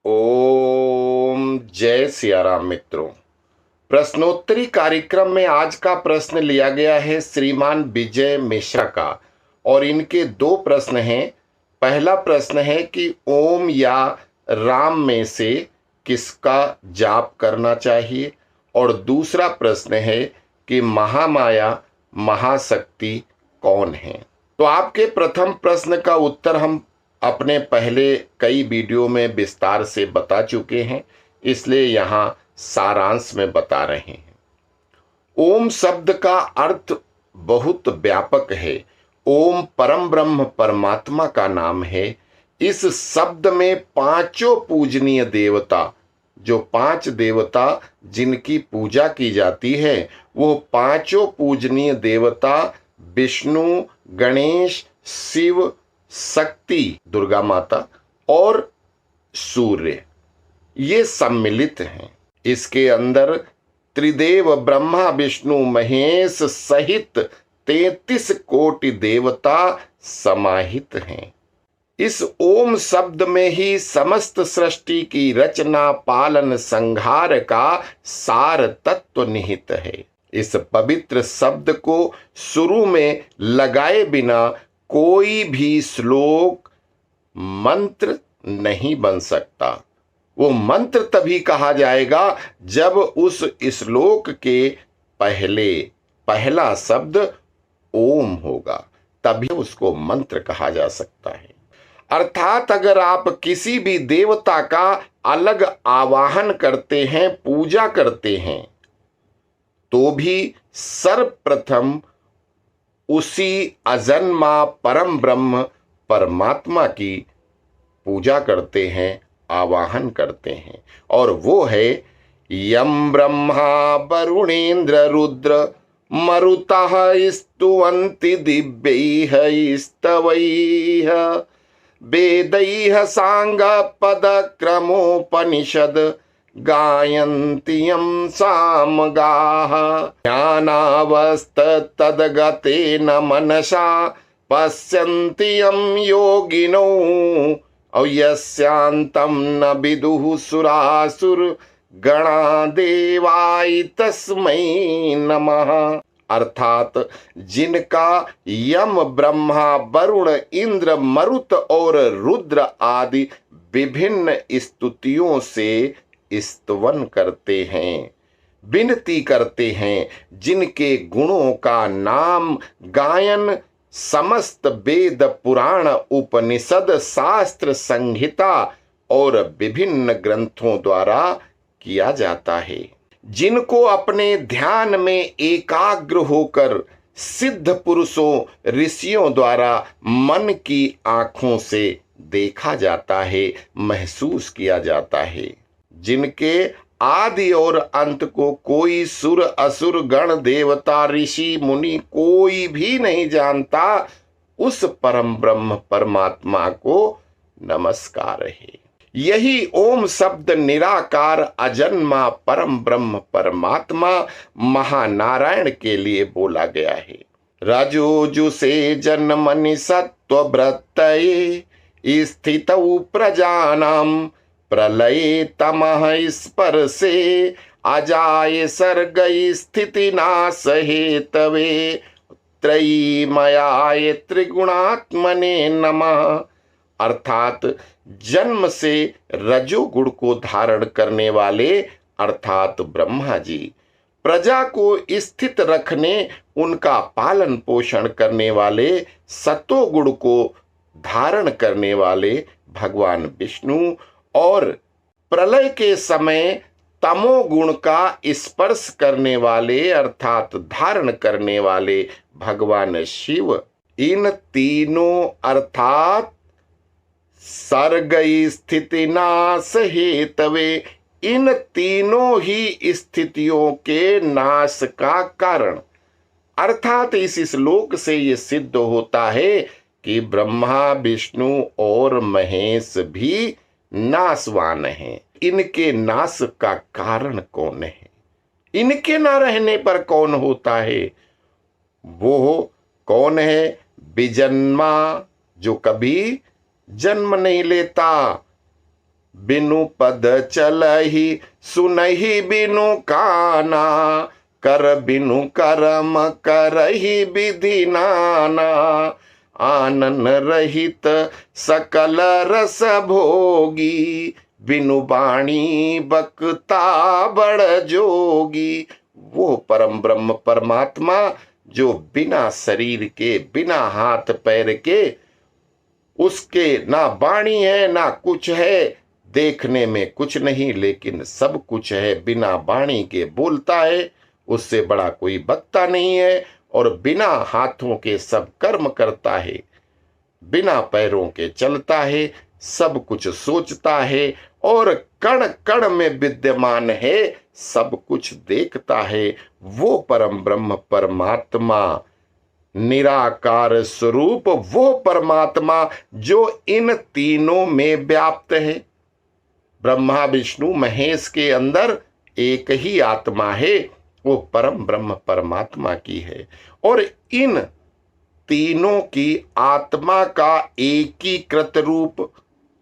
ओम जय सियाराम मित्रों। प्रश्नोत्तरी कार्यक्रम में आज का प्रश्न लिया गया है श्रीमान विजय मिश्रा का और इनके दो प्रश्न हैं। पहला प्रश्न है कि ओम या राम में से किसका जाप करना चाहिए और दूसरा प्रश्न है कि महामाया महाशक्ति कौन है। तो आपके प्रथम प्रश्न का उत्तर हम अपने पहले कई वीडियो में विस्तार से बता चुके हैं, इसलिए यहां सारांश में बता रहे हैं। ओम शब्द का अर्थ बहुत व्यापक है। ओम परम ब्रह्म परमात्मा का नाम है। इस शब्द में पांचों पूजनीय देवता, जो पांच देवता जिनकी पूजा की जाती है, वो पांचों पूजनीय देवता विष्णु, गणेश, शिव, शक्ति दुर्गा माता और सूर्य, ये सम्मिलित हैं। इसके अंदर त्रिदेव ब्रह्मा विष्णु महेश सहित 33 कोटि देवता समाहित हैं। इस ओम शब्द में ही समस्त सृष्टि की रचना, पालन, संहार का सार तत्व निहित है। इस पवित्र शब्द को शुरू में लगाए बिना कोई भी श्लोक मंत्र नहीं बन सकता। वो मंत्र तभी कहा जाएगा जब उस श्लोक के पहला शब्द ओम होगा, तभी उसको मंत्र कहा जा सकता है। अर्थात अगर आप किसी भी देवता का अलग आवाहन करते हैं, पूजा करते हैं, तो भी सर्वप्रथम उसी अजन्मा परम ब्रह्म परमात्मा की पूजा करते हैं, आवाहन करते हैं, और वो है यम ब्रह्मा वरुणेन्द्र रुद्र मरुतः स्तुवन्ति दिव्यैः स्तवैः वेदैः साङ्गपदक्रमोपनिषद् गायन्ति यं सामगाः ज्ञानावस्थतद्गतेन मनसा पश्यन्ति यं योगिनो यस्यान्तं न विदुः सुरासुरगणा देवाय तस्मै नमः। अर्थात जिनका यम, ब्रह्मा, वरुण, इंद्र, मरुत और रुद्र आदि विभिन्न स्तुतियों से स्तवन करते हैं, विनती करते हैं, जिनके गुणों का नाम गायन समस्त वेद, पुराण, उपनिषद, शास्त्र, संहिता और विभिन्न ग्रंथों द्वारा किया जाता है, जिनको अपने ध्यान में एकाग्र होकर सिद्ध पुरुषों, ऋषियों द्वारा मन की आंखों से देखा जाता है, महसूस किया जाता है, जिनके आदि और अंत को कोई सुर, असुर, गण, देवता, ऋषि, मुनि कोई भी नहीं जानता, उस परम ब्रह्म परमात्मा को नमस्कार है। यही ओम शब्द निराकार अजन्मा परम ब्रह्म परमात्मा महानारायण के लिए बोला गया है। रजोजु से जन्मनि सत्वव्रतये स्थितौ प्रजानां प्रलये तमः स्पर्शे अजाय सर्ग स्थिति नाश हेतवे त्रयीमयाय त्रिगुणात्मने नमः। अर्थात जन्म से रजोगुण को धारण करने वाले अर्थात ब्रह्मा जी, प्रजा को स्थित रखने, उनका पालन पोषण करने वाले सतोगुण को धारण करने वाले भगवान विष्णु, और प्रलय के समय तमोगुण का स्पर्श करने वाले अर्थात धारण करने वाले भगवान शिव। इन तीनों अर्थात सर्ग स्थिति नाश हेतवे, इन तीनों ही स्थितियों के नाश का कारण, अर्थात इस श्लोक से ये सिद्ध होता है कि ब्रह्मा, विष्णु और महेश भी नाशवान हैं। इनके नाश का कारण कौन है? इनके ना रहने पर कौन होता है? वो कौन है? विजन्मा, जो कभी जन्म नहीं लेता, बिनु पद चलहि सुनहि बिनु काना, कर बिनु करम करहि विधि नाना, आनन रहित सकल रस भोगी, बिनु बाणी बकता बड़ जोगी। वो परम ब्रह्म परमात्मा जो बिना शरीर के, बिना हाथ पैर के, उसके ना वाणी है ना कुछ है, देखने में कुछ नहीं लेकिन सब कुछ है, बिना वाणी के बोलता है, उससे बड़ा कोई वक्ता नहीं है, और बिना हाथों के सब कर्म करता है, बिना पैरों के चलता है, सब कुछ सोचता है, और कण कण में विद्यमान है, सब कुछ देखता है। वो परम ब्रह्म परमात्मा, निराकार स्वरूप, वो परमात्मा जो इन तीनों में व्याप्त है। ब्रह्मा विष्णु महेश के अंदर एक ही आत्मा है, वो परम ब्रह्म परमात्मा की है। और इन तीनों की आत्मा का एकीकृत रूप,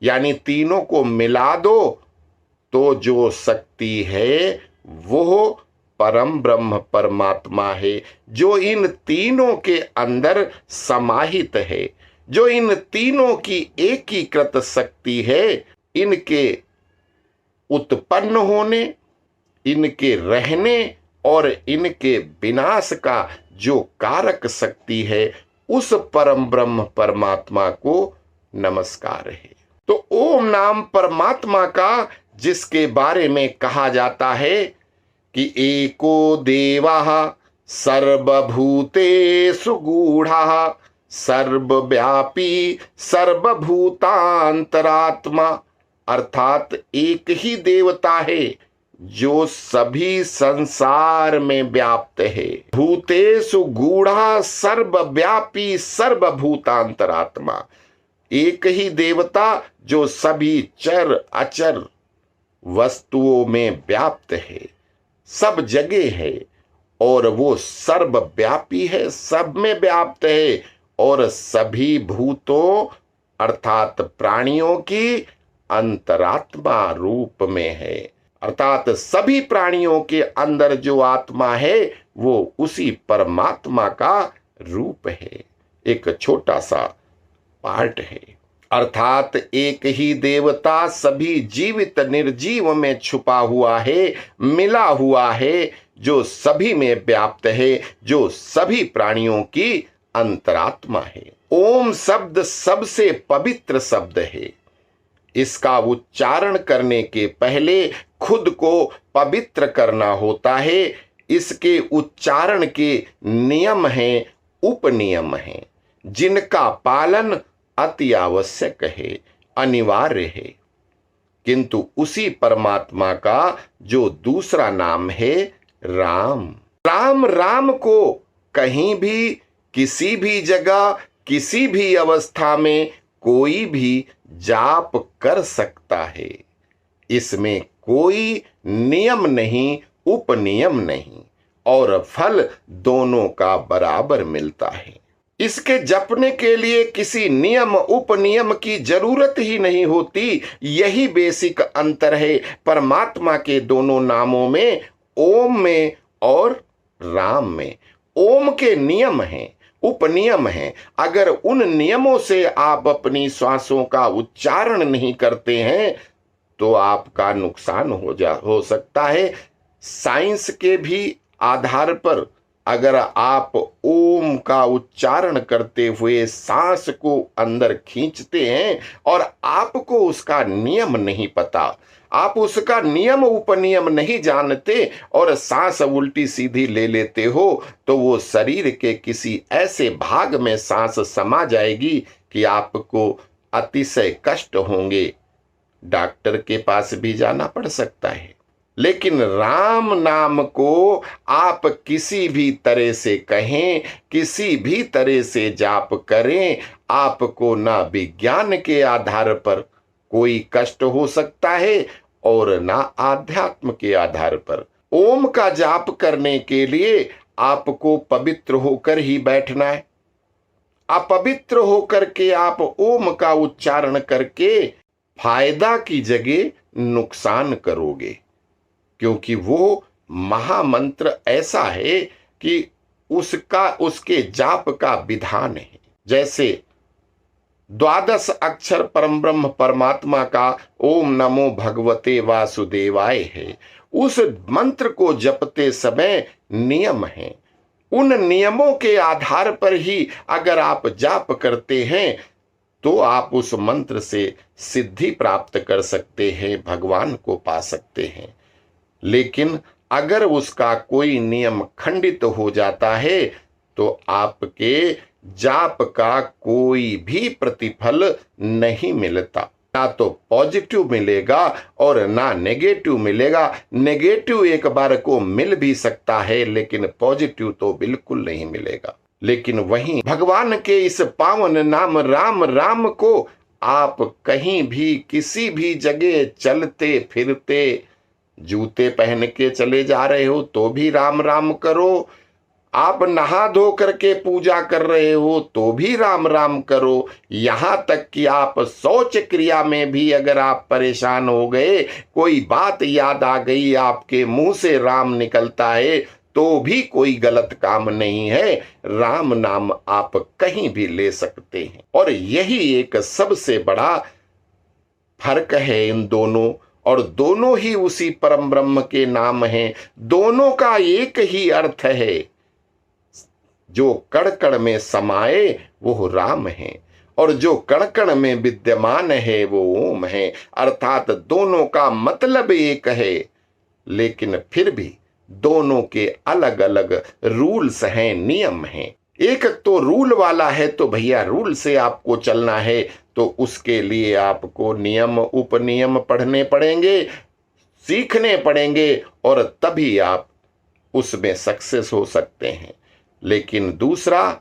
यानी तीनों को मिला दो तो जो शक्ति है वो परम ब्रह्म परमात्मा है, जो इन तीनों के अंदर समाहित है, जो इन तीनों की एकीकृत शक्ति है। इनके उत्पन्न होने, इनके रहने और इनके विनाश का जो कारक शक्ति है, उस परम ब्रह्म परमात्मा को नमस्कार है। तो ओम नाम परमात्मा का जिसके बारे में कहा जाता है कि एको देवः सर्वभूतेषु गूढ़ः सर्वव्यापी सर्वभूतांतरात्मा, अर्थात एक ही देवता है जो सभी संसार में व्याप्त है। भूतेषु गूढ़ः सर्वव्यापी सर्वभूतांतरात्मा, एक ही देवता जो सभी चर अचर वस्तुओं में व्याप्त है, सब जगह है, और वो सर्वव्यापी है, सब में व्याप्त है, और सभी भूतों अर्थात प्राणियों की अंतरात्मा रूप में है। अर्थात सभी प्राणियों के अंदर जो आत्मा है वो उसी परमात्मा का रूप है, एक छोटा सा पार्ट है। अर्थात एक ही देवता सभी जीवित निर्जीव में छुपा हुआ है, मिला हुआ है, जो सभी में व्याप्त है, जो सभी प्राणियों की अंतरात्मा है। ओम शब्द सबसे पवित्र शब्द है। इसका उच्चारण करने के पहले खुद को पवित्र करना होता है। इसके उच्चारण के नियम हैं, उपनियम हैं, जिनका पालन अति आवश्यक है, अनिवार्य है। किंतु उसी परमात्मा का जो दूसरा नाम है राम, राम राम को कहीं भी, किसी भी जगह, किसी भी अवस्था में कोई भी जाप कर सकता है। इसमें कोई नियम नहीं, उपनियम नहीं, और फल दोनों का बराबर मिलता है। इसके जपने के लिए किसी नियम उपनियम की जरूरत ही नहीं होती। यही बेसिक अंतर है परमात्मा के दोनों नामों में, ओम में और राम में। ओम के नियम हैं, उपनियम हैं। अगर उन नियमों से आप अपनी श्वासों का उच्चारण नहीं करते हैं तो आपका नुकसान हो सकता है। साइंस के भी आधार पर अगर आप ओम का उच्चारण करते हुए सांस को अंदर खींचते हैं और आपको उसका नियम नहीं पता, आप उसका नियम उपनियम नहीं जानते और सांस उल्टी सीधी ले लेते हो, तो वो शरीर के किसी ऐसे भाग में सांस समा जाएगी कि आपको अतिशय कष्ट होंगे। डॉक्टर के पास भी जाना पड़ सकता है। लेकिन राम नाम को आप किसी भी तरह से कहें, किसी भी तरह से जाप करें, आपको ना विज्ञान के आधार पर कोई कष्ट हो सकता है और ना आध्यात्म के आधार पर। ओम का जाप करने के लिए आपको पवित्र होकर ही बैठना है। अपवित्र होकर के आप ओम का उच्चारण करके फायदा की जगह नुकसान करोगे, क्योंकि वो महामंत्र ऐसा है कि उसके जाप का विधान है। जैसे द्वादश अक्षर परम ब्रह्म परमात्मा का ओम नमो भगवते वासुदेवाय है, उस मंत्र को जपते समय नियम हैं। उन नियमों के आधार पर ही अगर आप जाप करते हैं तो आप उस मंत्र से सिद्धि प्राप्त कर सकते हैं, भगवान को पा सकते हैं। लेकिन अगर उसका कोई नियम खंडित हो जाता है तो आपके जाप का कोई भी प्रतिफल नहीं मिलता, ना तो पॉजिटिव मिलेगा और ना नेगेटिव मिलेगा। नेगेटिव एक बार को मिल भी सकता है लेकिन पॉजिटिव तो बिल्कुल नहीं मिलेगा। लेकिन वहीं भगवान के इस पावन नाम राम राम को आप कहीं भी किसी भी जगह चलते फिरते, जूते पहन के चले जा रहे हो तो भी राम राम करो, आप नहा धो करके पूजा कर रहे हो तो भी राम राम करो, यहां तक कि आप शौच क्रिया में भी अगर आप परेशान हो गए, कोई बात याद आ गई, आपके मुंह से राम निकलता है तो भी कोई गलत काम नहीं है। राम नाम आप कहीं भी ले सकते हैं। और यही एक सबसे बड़ा फर्क है इन दोनों, और दोनों ही उसी परम ब्रह्म के नाम हैं। दोनों का एक ही अर्थ है, जो कण कण में समाये वो राम है और जो कण कण में विद्यमान है वो ओम है। अर्थात दोनों का मतलब एक है, लेकिन फिर भी दोनों के अलग अलग रूल्स हैं, नियम हैं। एक तो रूल वाला है तो भैया रूल से आपको चलना है, तो उसके लिए आपको नियम उपनियम पढ़ने पड़ेंगे, सीखने पड़ेंगे, और तभी आप उसमें सक्सेस हो सकते हैं। लेकिन दूसरा,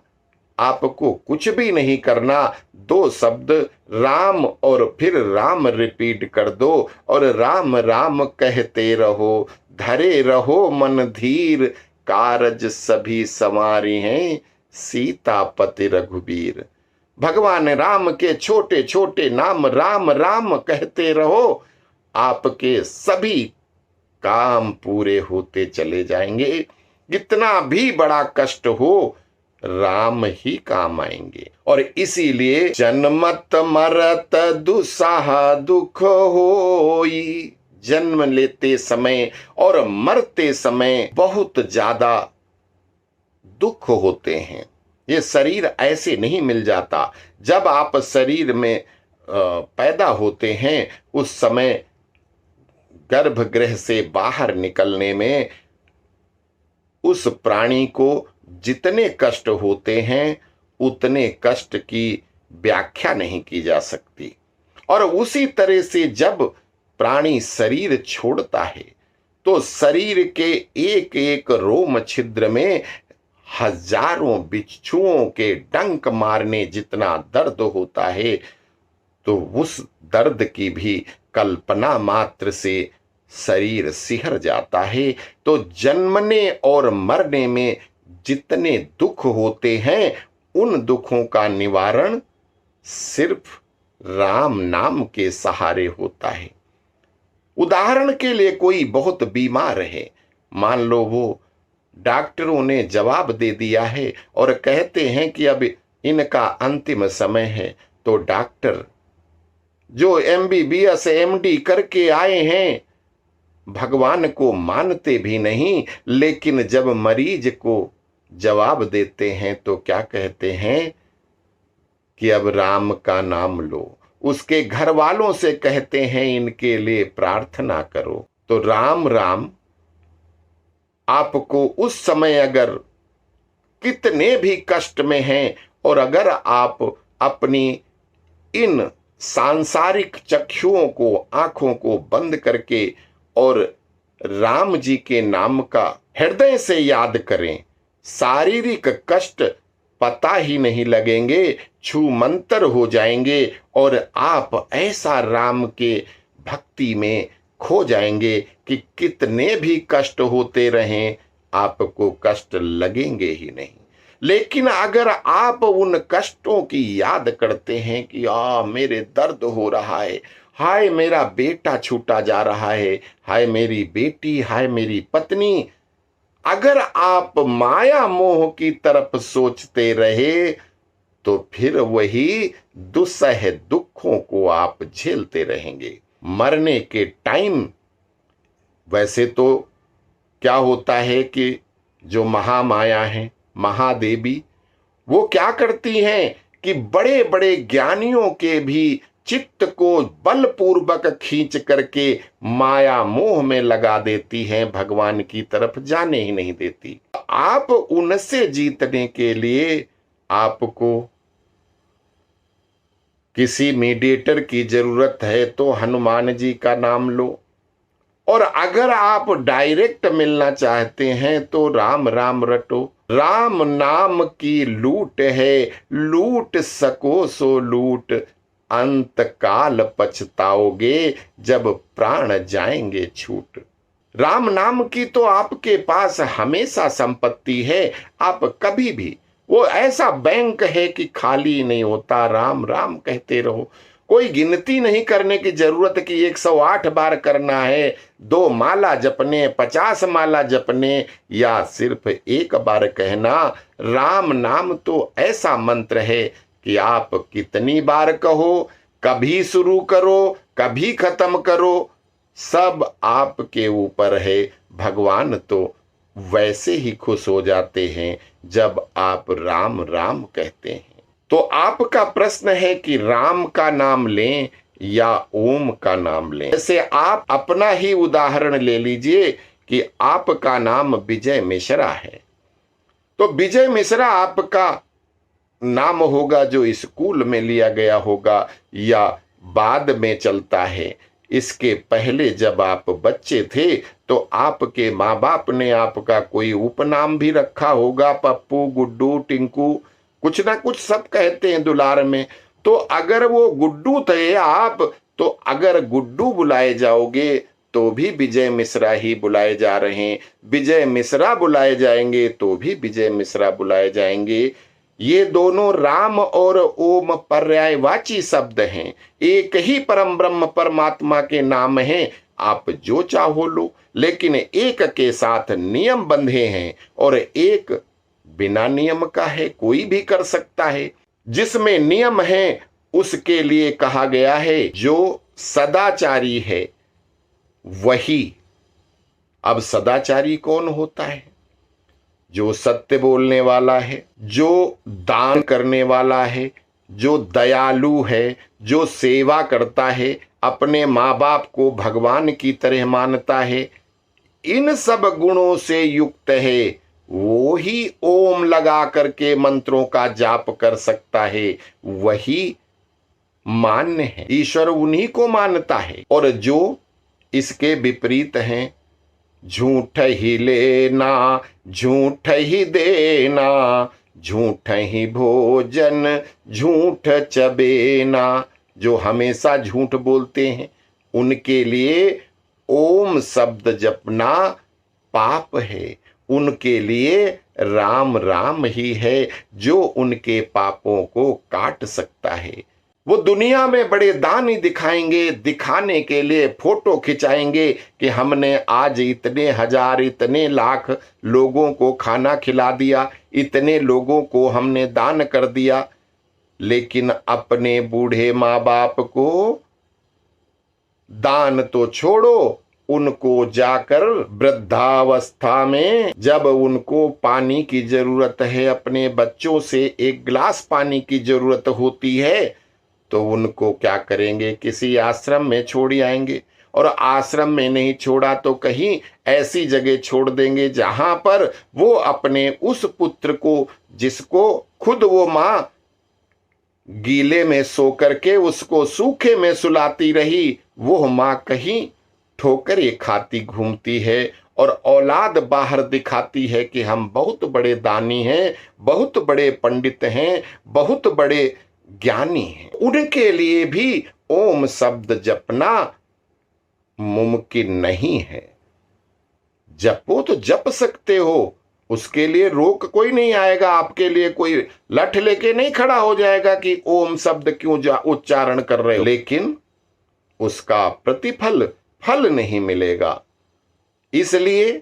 आपको कुछ भी नहीं करना, दो शब्द राम और फिर राम रिपीट कर दो और राम राम कहते रहो, धरे रहो मन धीर, कारज सभी संवारी हैं, सीतापति रघुबीर। भगवान राम के छोटे छोटे नाम राम राम कहते रहो, आपके सभी काम पूरे होते चले जाएंगे। कितना भी बड़ा कष्ट हो, राम ही काम आएंगे। और इसीलिए जन्मत मरत दुसाह दुख होई, जन्म लेते समय और मरते समय बहुत ज्यादा दुख होते हैं। ये शरीर ऐसे नहीं मिल जाता। जब आप शरीर में पैदा होते हैं उस समय गर्भगृह से बाहर निकलने में उस प्राणी को जितने कष्ट होते हैं उतने कष्ट की व्याख्या नहीं की जा सकती। और उसी तरह से जब प्राणी शरीर छोड़ता है तो शरीर के एक एक रोम छिद्र में हजारों बिच्छुओं के डंक मारने जितना दर्द होता है, तो उस दर्द की भी कल्पना मात्र से शरीर सिहर जाता है। तो जन्मने और मरने में जितने दुख होते हैं उन दुखों का निवारण सिर्फ राम नाम के सहारे होता है। उदाहरण के लिए कोई बहुत बीमार है, मान लो वो डॉक्टरों ने जवाब दे दिया है और कहते हैं कि अब इनका अंतिम समय है, तो डॉक्टर जो MBBS MD करके आए हैं भगवान को मानते भी नहीं, लेकिन जब मरीज को जवाब देते हैं तो क्या कहते हैं कि अब राम का नाम लो। उसके घर वालों से कहते हैं इनके लिए प्रार्थना करो। तो राम राम आपको उस समय अगर कितने भी कष्ट में हैं और अगर आप अपनी इन सांसारिक चक्षुओं को, आंखों को बंद करके और राम जी के नाम का हृदय से याद करें, शारीरिक कष्ट पता ही नहीं लगेंगे, छू मंतर हो जाएंगे और आप ऐसा राम के भक्ति में खो जाएंगे कि कितने भी कष्ट होते रहें आपको कष्ट लगेंगे ही नहीं। लेकिन अगर आप उन कष्टों की याद करते हैं कि मेरे दर्द हो रहा है हाय मेरा बेटा छूटा जा रहा है, हाय मेरी बेटी, हाय मेरी पत्नी। अगर आप माया मोह की तरफ सोचते रहे तो फिर वही दुस्सह दुखों को आप झेलते रहेंगे। मरने के टाइम वैसे तो क्या होता है कि जो महामाया है, महादेवी, वो क्या करती हैं कि बड़े बड़े ज्ञानियों के भी चित्त को बलपूर्वक खींच करके माया मोह में लगा देती हैं, भगवान की तरफ जाने ही नहीं देती। आप उनसे जीतने के लिए आपको किसी मीडिएटर की जरूरत है तो हनुमान जी का नाम लो, और अगर आप डायरेक्ट मिलना चाहते हैं तो राम राम रटो। राम नाम की लूट है, लूट सको सो लूट, अंत काल पछताओगे जब प्राण जाएंगे छूट। राम नाम की तो आपके पास हमेशा संपत्ति है, आप कभी भी, वो ऐसा बैंक है कि खाली नहीं होता। राम राम कहते रहो, कोई गिनती नहीं करने की जरूरत कि 108 बार करना है, 2 माला जपने, 50 माला जपने, या सिर्फ 1 बार कहना। राम नाम तो ऐसा मंत्र है कि आप कितनी बार कहो, कभी शुरू करो, कभी खत्म करो, सब आपके ऊपर है। भगवान तो वैसे ही खुश हो जाते हैं जब आप राम राम कहते हैं। तो आपका प्रश्न है कि राम का नाम लें या ओम का नाम लें। जैसे आप अपना ही उदाहरण ले लीजिए कि आपका नाम विजय मिश्रा है, तो विजय मिश्रा आपका नाम होगा जो स्कूल में लिया गया होगा या बाद में चलता है। इसके पहले जब आप बच्चे थे तो आपके माँ बाप ने आपका कोई उपनाम भी रखा होगा, पप्पू, गुड्डू, टिंकू, कुछ ना कुछ सब कहते हैं दुलार में। तो अगर वो गुड्डू थे आप, तो अगर गुड्डू बुलाए जाओगे तो भी विजय मिश्रा ही बुलाए जा रहे हैं, विजय मिश्रा बुलाए जाएंगे तो भी विजय मिश्रा बुलाए जाएंगे। ये दोनों राम और ओम पर्यायवाची शब्द हैं, एक ही परम ब्रह्म परमात्मा के नाम हैं। आप जो चाहो लो, लेकिन एक के साथ नियम बंधे हैं और एक बिना नियम का है, कोई भी कर सकता है। जिसमें नियम है उसके लिए कहा गया है जो सदाचारी है वही। अब सदाचारी कौन होता है? जो सत्य बोलने वाला है, जो दान करने वाला है, जो दयालु है, जो सेवा करता है, अपने माँ बाप को भगवान की तरह मानता है, इन सब गुणों से युक्त है, वो ही ओम लगा करके मंत्रों का जाप कर सकता है, वही मान्य है। ईश्वर उन्हीं को मानता है। और जो इसके विपरीत हैं, झूठ ही लेना, झूठ ही देना, झूठ ही भोजन, झूठ चबेना, जो हमेशा झूठ बोलते हैं, उनके लिए ओम शब्द जपना पाप है। उनके लिए राम राम ही है जो उनके पापों को काट सकता है। वो दुनिया में बड़े दानी दिखाएंगे, दिखाने के लिए फोटो खिंचाएंगे कि हमने आज इतने हजार, इतने लाख लोगों को खाना खिला दिया, इतने लोगों को हमने दान कर दिया, लेकिन अपने बूढ़े माँ बाप को दान तो छोड़ो, उनको जाकर वृद्धावस्था में जब उनको पानी की जरूरत है, अपने बच्चों से 1 गिलास पानी की जरूरत होती है, तो उनको क्या करेंगे? किसी आश्रम में छोड़ आएंगे। और आश्रम में नहीं छोड़ा तो कहीं ऐसी जगह छोड़ देंगे जहां पर वो अपने उस पुत्र को, जिसको खुद वो माँ गीले में सो करके उसको सूखे में सुलाती रही, वो माँ कहीं ठोकरें खाती घूमती है और औलाद बाहर दिखाती है कि हम बहुत बड़े दानी हैं, बहुत बड़े पंडित हैं, बहुत बड़े ज्ञानी हैं। उनके लिए भी ओम शब्द जपना मुमकिन नहीं है। जपो तो जप सकते हो, उसके लिए रोक कोई नहीं आएगा, आपके लिए कोई लठ लेके नहीं खड़ा हो जाएगा कि ओम शब्द क्यों उच्चारण कर रहे हो। लेकिन उसका प्रतिफल फल नहीं मिलेगा। इसलिए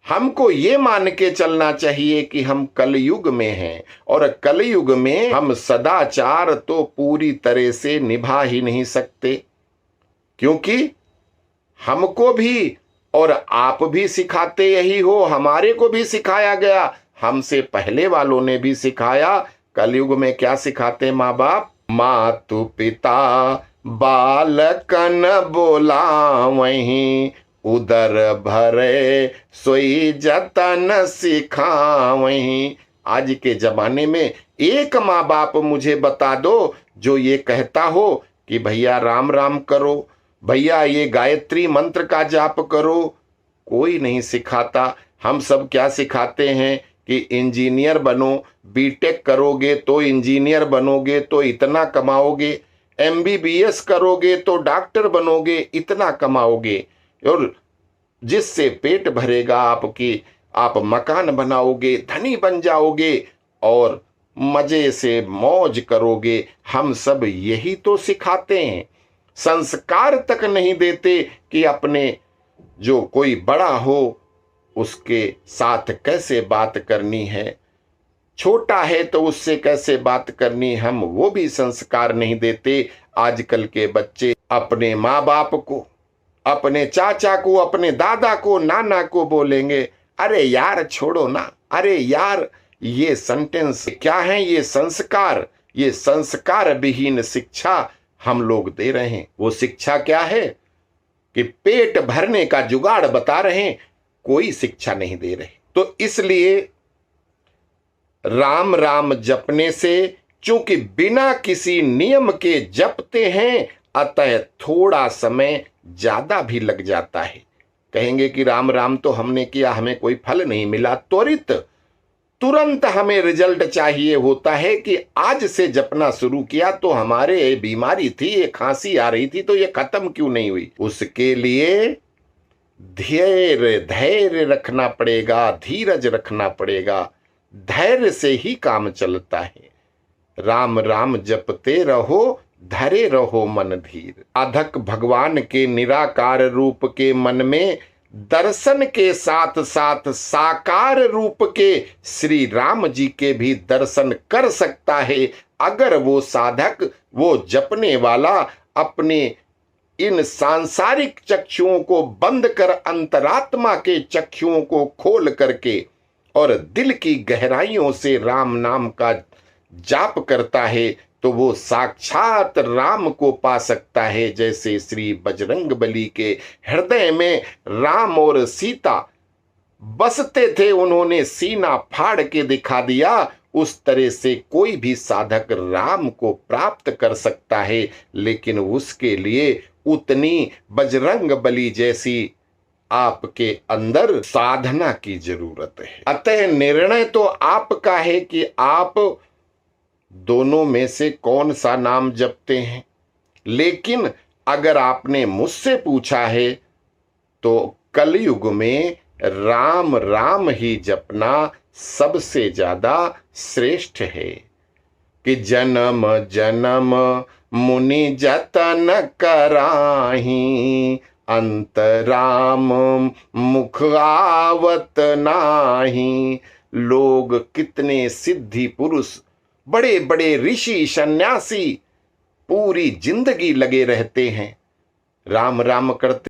हमको ये मान के चलना चाहिए कि हम कलयुग में हैं, और कलयुग में हम सदाचार तो पूरी तरह से निभा ही नहीं सकते, क्योंकि हमको भी और आप भी सिखाते यही हो, हमारे को भी सिखाया गया, हमसे पहले वालों ने भी सिखाया। कलयुग में क्या सिखाते माँ बाप? मातु पिता बालकन बोला वहीं, उदर भरे सोई जतन सिखावहीं। आज के जमाने में एक माँ बाप मुझे बता दो जो ये कहता हो कि भैया राम राम करो, भैया ये गायत्री मंत्र का जाप करो। कोई नहीं सिखाता। हम सब क्या सिखाते हैं कि इंजीनियर बनो, बीटेक करोगे तो इंजीनियर बनोगे तो इतना कमाओगे, एमबीबीएस करोगे तो डॉक्टर बनोगे, इतना कमाओगे, और जिससे पेट भरेगा आपकी, आप मकान बनाओगे, धनी बन जाओगे और मजे से मौज करोगे। हम सब यही तो सिखाते हैं। संस्कार तक नहीं देते कि अपने जो कोई बड़ा हो उसके साथ कैसे बात करनी है, छोटा है तो उससे कैसे बात करनी, हम वो भी संस्कार नहीं देते। आजकल के बच्चे अपने माँ बाप को, अपने चाचा को, अपने दादा को, नाना को बोलेंगे अरे यार छोड़ो ना, अरे यार। ये सेंटेंस क्या है? ये संस्कार विहीन शिक्षा हम लोग दे रहे हैं। वो शिक्षा क्या है कि पेट भरने का जुगाड़ बता रहे हैं, कोई शिक्षा नहीं दे रहे। तो इसलिए राम राम जपने से, चूंकि बिना किसी नियम के जपते हैं, अतः थोड़ा समय ज्यादा भी लग जाता है। कहेंगे कि राम राम तो हमने किया, हमें कोई फल नहीं मिला, तुरंत हमें रिजल्ट चाहिए होता है कि आज से जपना शुरू किया तो हमारे बीमारी थी, ये खांसी आ रही थी तो ये खत्म क्यों नहीं हुई। उसके लिए धैर्य रखना पड़ेगा, धीरज रखना पड़ेगा। धैर्य से ही काम चलता है। राम राम जपते रहो, धरे रहो मन धीर। साधक भगवान के निराकार रूप के मन में दर्शन के साथ साथ साकार रूप के श्री राम जी के भी दर्शन कर सकता है, अगर वो साधक, वो जपने वाला अपने इन सांसारिक चक्षुओं को बंद कर अंतरात्मा के चक्षुओं को खोल करके और दिल की गहराइयों से राम नाम का जाप करता है, तो वो साक्षात राम को पा सकता है। जैसे श्री बजरंगबली के हृदय में राम और सीता बसते थे, उन्होंने सीना फाड़ के दिखा दिया, उस तरह से कोई भी साधक राम को प्राप्त कर सकता है, लेकिन उसके लिए उतनी बजरंगबली जैसी आपके अंदर साधना की जरूरत है। अतः निर्णय तो आपका है कि आप दोनों में से कौन सा नाम जपते हैं। लेकिन अगर आपने मुझसे पूछा है तो कलयुग में राम राम ही जपना सबसे ज्यादा श्रेष्ठ है। कि जन्म जन्म मुनि जतन कराही, अंत राम मुख आवत नाही। लोग कितने सिद्धि पुरुष, बड़े बड़े ऋषि सन्यासी पूरी जिंदगी लगे रहते हैं, राम राम करते